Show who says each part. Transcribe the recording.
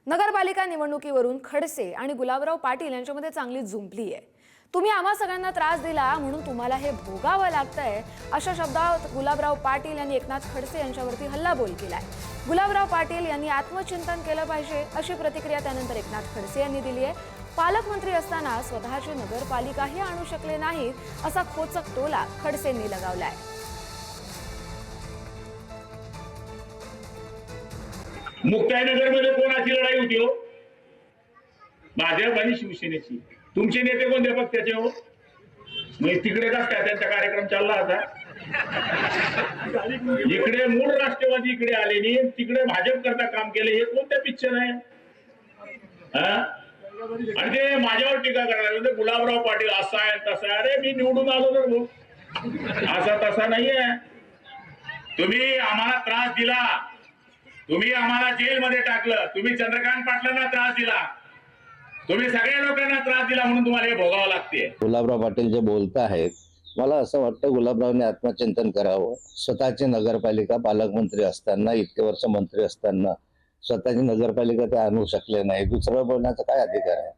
Speaker 1: नगरपालिका निवडणुकीवरून खडसे आणि गुलाबराव पाटील यांच्यामध्ये चांगली जुंपली आहे। तुम्ही आम्हा सगळ्यांना त्रास दिला म्हणून तुम्हाला हे भोगावं लागतंय, अशा शब्दात गुलाबराव पाटील यांनी एकनाथ खडसे यांच्यावरती हल्लाबोल केलाय। गुलाबराव पाटील यांनी आत्मचिंतन केलं पाहिजे अशी प्रतिक्रिया त्यानंतर एकनाथ खडसे यांनी दिली आहे। पालकमंत्री असताना स्वतःची नगरपालिकाही आणू शकले नाहीत असा खोचक टोला खडसेंनी लगावलाय।
Speaker 2: मुक्ताईनगर मध्ये कोणाची लढाई होती हो? भाजप आणि शिवसेनेची। तुमचे नेते कोणत्या पक्षाचे हो? मग तिकडे का त्यांचा कार्यक्रम चालला होता? इकडे मूळ राष्ट्रवादी इकडे आले नाही, तिकडे भाजप करता काम केले, हे कोणत्या पिक्चर आहे? आणि ते माझ्यावर टीका करायला गुलाबराव पाटील असा आहे तसा आहे। अरे मी निवडून आलो तर भाऊ असा तसा नाहीये। तुम्ही आम्हाला त्रास दिला, तुम्ही आम्हाला जेलमध्ये टाकलं, तुम्ही चंद्रकांत पाटलांना त्रास दिला, तुम्ही सगळ्या लोकांना त्रास दिला म्हणून तुम्हाला हे भोगावं लागते।
Speaker 3: गुलाबराव पाटील जे बोलत आहेत, मला असं वाटतं गुलाबरावने आत्मचिंतन करावं। स्वतःची नगरपालिका पालकमंत्री असताना, इतके वर्ष मंत्री असताना स्वतःची नगरपालिका ते आणू शकले नाही, दुसरं बोलण्याचा काय अधिकार आहे?